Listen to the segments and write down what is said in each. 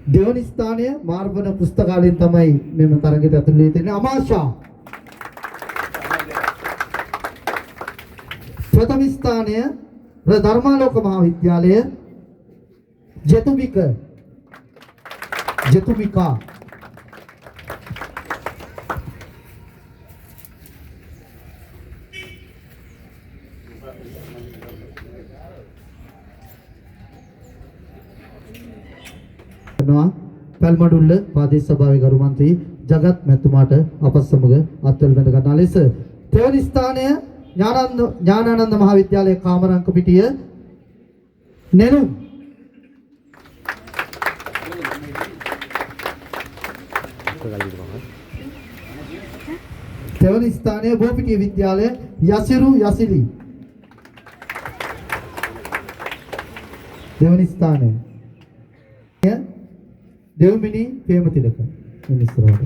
දෙවනි ස්ථානය මාර්බන පුස්තකාලයෙන් තමයි මෙම තරගයට ඇතුළු වී තින්නේ අමාෂා. ප්‍රථම ස්ථානය ධර්මාලෝක මහාවිද්‍යාලය ජෙතුමිකා. පැල්මඩුල්ල ප්‍රාදේශ සභාවේ ගරු මන්ත්‍රී ජගත් මැතිතුමාට අප සමග අත්වල බඳ ගන්නා ලෙස තෙවනි ස්ථානය ඥානානන්ද මහාවිද්‍යාලයේ කාමරංක පිටිය නෙළුම්. තෙවනි ස්ථානය බෝපිටිය විද්‍යාලය යසිරු යසිලි. දෙවනි ස්ථානය දෙව්මිනි ප්‍රේමතිලක මිනිස්තරවරු.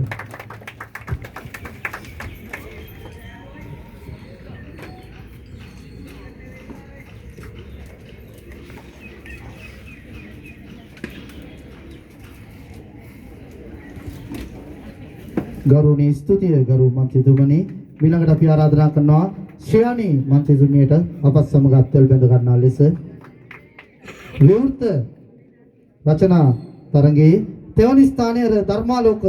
ගෞරවනීය ස්තුතිය ගරු මන්ත්‍රීතුමනි, ඊළඟට අපි ආරාධනා කරනවා ශ්‍රේණී මන්ත්‍රීතුමියට අපත් සමග අත්වල බැඳ ගන්නා ලෙස විවෘත රචනා තරගයේ තෙවනි ස්ථානයේ ධර්මාලෝක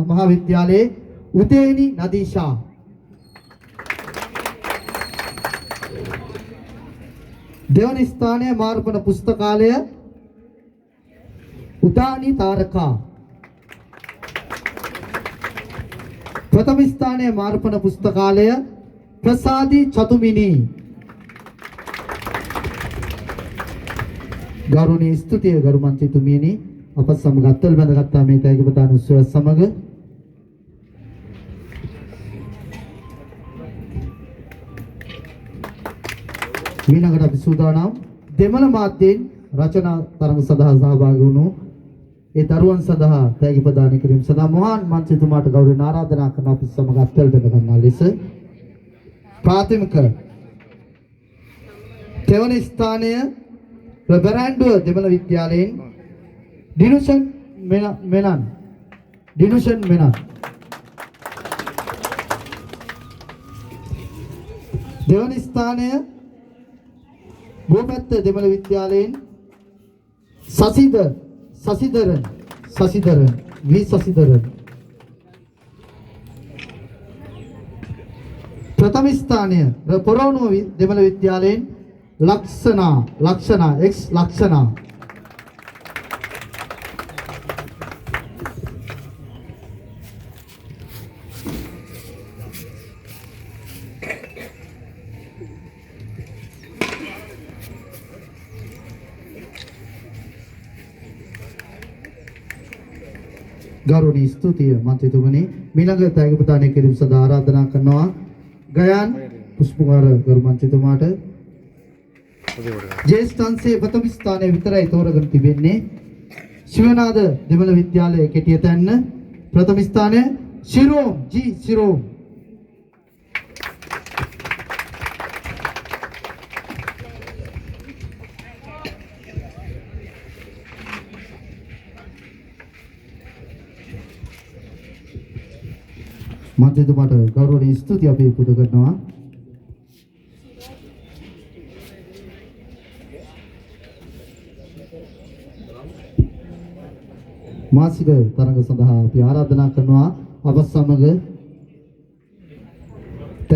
මහාවිද්‍යාලයේ උදේනි නදීෂා. දෙවනි ස්ථානයේ මාර්පන පුස්තකාලය උදානි තාරකා. ප්‍රථම ස්ථානයේ මාර්පන පුස්තකාලය ප්‍රසාදි චතුමිනී. ගෞරවනීය ස්තුතිය ගරු මන්ත්‍රීතුමියනි, අප සමග අත්වල බැඳගත්තා මේ තෑගි ප්‍රදාන උත්සවය සමග ඊළඟට අපි සූදානම් දෙමළ මාධ්‍යයෙන් රචනා තරඟ සඳහා සහභාගී වුණු ඒ දරුවන් සඳහා තෑගි ප්‍රදානය කිරීම සඳහා මොහාන් මන්ත්‍රීතුමාට ගෞරවයෙන් ආරාධනා කරන අප සමග අත්වල බැඳ ගන්නා ලෙස ප්‍රාථමික තෙවන ස්ථානය බරෑන්ඩුව දෙමළ විද්‍යාලයෙන් දිනුෂන් මෙනන්. දෙවන ස්ථානය බෝපැත්ත දෙමළ විද්‍යාලයෙන් සසිදරන් ප්‍රථම ස්ථානය පොරවණුව දෙමළ විද්‍යාලයෙන් ලක්ෂණා ගෞරවනීය ස්තුතිය මන්ත්‍රීතුමනි, ඊළඟ තෑගි ප්‍රදානය කිරීම සඳහා ආරාධනා කරනවා ගයාන් පුෂ්පකුමාර ගරු මන්ත්‍රීතුමාට. ජේෂ්ඨාංශයේ ප්‍රථම ස්ථානය විතරයි තෝරගෙන තිබෙන්නේ. ශිවනාද දෙමළ විද්‍යාලයේ කෙටියතැන්න ප්‍රථම ස්ථානය ශිරෝම්. මන්ත්‍රීතුමාට ගෞරවනීය ස්තුතිය අපි පුද කරනවා. මාසික තරඟ සඳහා අපි ආරාධනා කරනවා අප සමග